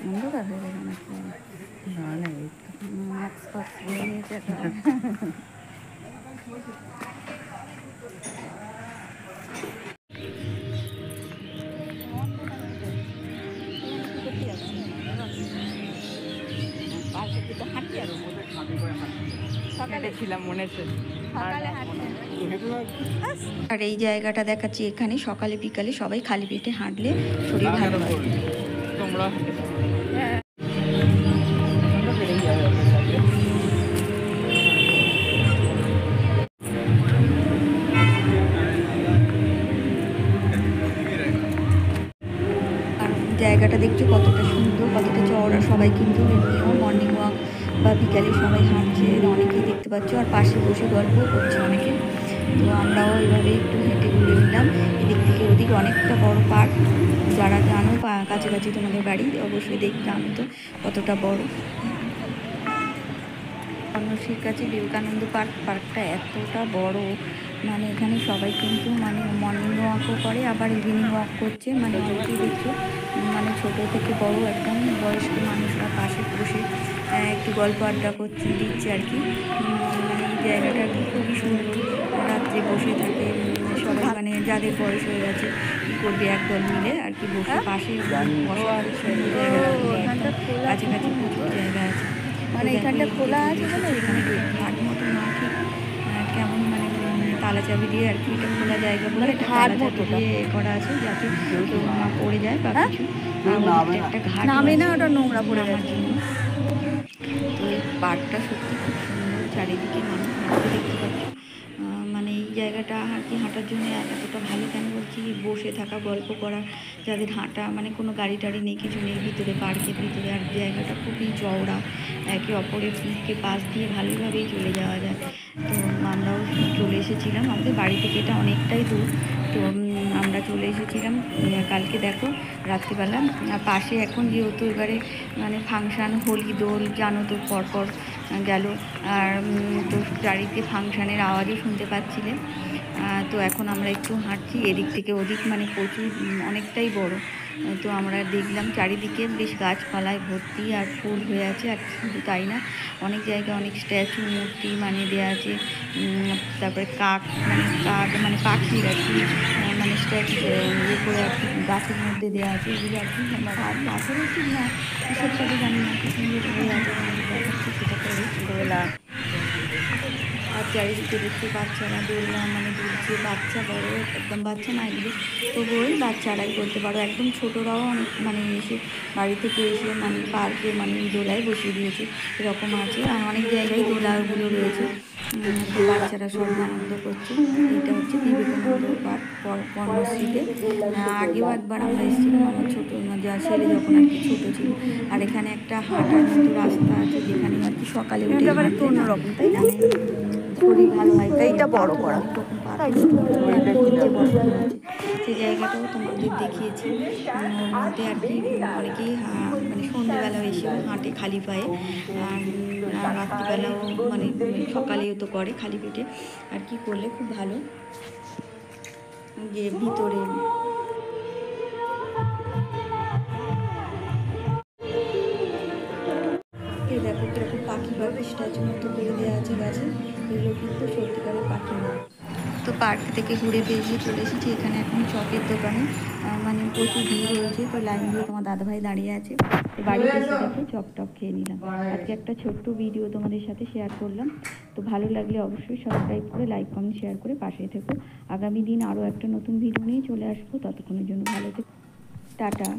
অন্ধকার হয়ে গেল নাকি? না না, এই মাস্ক ফাস্ক পরে নিয়েছে তো। সকালে ছিলাম মনে আছে। আর এই জায়গাটা দেখাচ্ছি, এখানে সকালে বিকালে সবাই খালি পেটে হাঁটলে শরীর ভালো হয়। তোমরা আর জায়গাটা দেখছো কতটা সুন্দর, কতটা চওড়া। সবাই কিন্তু এমনিও মর্নিং ওয়াক বা বিকালে সবাই হাঁটছে, অনেকেই দেখতে পাচ্ছ। আর পাশে বসে গল্প করছে অনেকে। তো আমরাও এভাবে একটু হেঁটে ঘুরে নিলাম এদিক থেকে ওদিক। অনেকটা বড় পার্ক, যারা জানো কাছাকাছি তোমাদের বাড়ি অবশ্যই জানো তো কতটা বড়। কর্ণশ্রীর কাছে বিবেকানন্দ পার্কটা এতটা বড়, মানে এখানে সবাই কিন্তু মানে মর্নিং ওয়াকও করে, আবার ইভিনিং ওয়াক করছে। মানে অনেকেই দেখছো মানে ছোট থেকে বড় একদম বয়স্ক মানুষরা পাশে বসে একটু গল্প আড্ডা করছে দিচ্ছে আর কি। মানে এই জায়গাটা আর কি খুবই সুন্দর। রাত্রে বসে থাকে সবাই, মানে যাদের বয়স হয়ে গেছে কী করবে, একদল মিলে আর কি বসে পাশে বসার খুব সুন্দর জায়গা। কাছাকাছি প্রচুর জায়গা আছে, মানে এখানটা খোলা আছে বলে এখানে ঘাট মতো না ঠিক কেমন, মানে তালা চাবি দিয়ে আর কি, এটা খোলা জায়গা বলে এটা তালা চাবি দিয়ে করা আছে যাতে কেউ না পড়ে যায় বা কিছু। একটা ঘাট নামে না, ওটা নোংরা পড়ে যাওয়ার জন্য। তো এই পার্কটা সত্যি খুব সুন্দর, চারিদিকে মানুষ হাঁটতে দেখতে পাচ্ছ। মানে এই জায়গাটা আর কি হাঁটার জন্য এতটা ভালো কেন বলছি, বসে থাকা গল্প করা, যাদের হাঁটা মানে কোনো গাড়ি টাড়ি নেই কিছু নেই ভিতরে, পার্কের ভিতরে। আর জায়গাটা খুবই চওড়া, একে অপরের পাশ দিয়ে ভালোভাবেই চলে যাওয়া যায়। তো আমরাও চলে এসেছিলাম, আমাদের বাড়ি থেকে এটা অনেকটাই দূর। তো আমরা চলে এসেছিলাম কালকে। দেখো রাত্রিবেলা পাশে এখন যেহেতু এবারে মানে ফাংশান, হোলি দোল জানো তো পরপর গেল। আর তো চারিদিকে ফাংশানের আওয়াজও শুনতে পাচ্ছিলে। তো এখন আমরা একটু হাঁটছি এদিক থেকে ওদিক, মানে প্রচুর অনেকটাই বড়। তো আমরা দেখলাম চারিদিকে বেশ গাছপালায় ভর্তি আর ফুল হয়ে আছে। আর শুধু তাই না, অনেক জায়গায় অনেক স্ট্যাচু মূর্তি মানে দেওয়া আছে। তারপরে কাক মানে পাখির আর কি, মানে স্ট্যাচু ইয়ে করে আর কি গাছের মধ্যে দেওয়া আছে। এগুলো আর কি গাছের ঠিক না, কিসের সাথে জানি না, কি সুন্দর হয়ে আছে দেখাচ্ছে সেটা করে ছোটোবেলা। আর চারিদিকে দেখতে বাচ্চারা দোলনা মানে দুলছে, বাচ্চা বড় একদম বাচ্চা না এগুলো, তবুই বাচ্চারাই বলতে পারো, একদম ছোটরাও অনেক মানে এসে বাড়ি থেকে এসে মানে পার্কে মানে দোলায় বসিয়ে দিয়েছে এরকম আছে। আর অনেক জায়গায় দোলাগুলো রয়েছে, তো বাচ্চারা সব আনন্দ করছে। এটা হচ্ছে বিবেকানন্দ পার্ক কর্মশ্রীতে। আগেও একবার আমরা এসেছিলাম, আমার ছোটো যা ছেলে যখন আর কি ছোটো ছিল। আর এখানে একটা হাঁটার মতো রাস্তা আছে, যেখানে আর কি সকালে উঠে হাঁটতে অন্যরকম, তাই না, শরীর ভালো হয়। এইটা বড় করা অনেক রকম পাথর নিচে বসানো আছে, সেই জায়গাটাও তোমাদের দেখিয়েছি। ওর মধ্যে আর কি অনেকেই মানে সন্ধেবেলাও এসেও হাঁটে খালি পায়ে, আর রাত্রিবেলাও মানে সকালেও তো করে খালি পেটে আর কি, করলে খুব ভালো। যে ভিতরে এই দেখো কিরকম পাখি স্ট্যাচু মতো করে দেওয়া আছে গাছে, এগুলো কিন্তু সত্যিকারের পাখি না। তো পার্ক থেকে ঘুরে বেরিয়ে চলে এসেছি এখানে এখন চপের দোকানে, মানে প্রচুর ভিড় হয়েছে। তো লাইন দিয়ে তোমার দাদাভাই দাঁড়িয়ে আছে, তো বাড়িতে এসে দেখো চপ টপ খেয়ে নিলাম। আজকে একটা ছোট্ট ভিডিও তোমাদের সাথে শেয়ার করলাম। তো ভালো লাগলে অবশ্যই সাবস্ক্রাইব করে লাইক কমেন্ট শেয়ার করে পাশে থেকো। আগামী দিন আরও একটা নতুন ভিডিও নিয়ে চলে আসবো, ততক্ষণের জন্য ভালো থেকো, টাটা।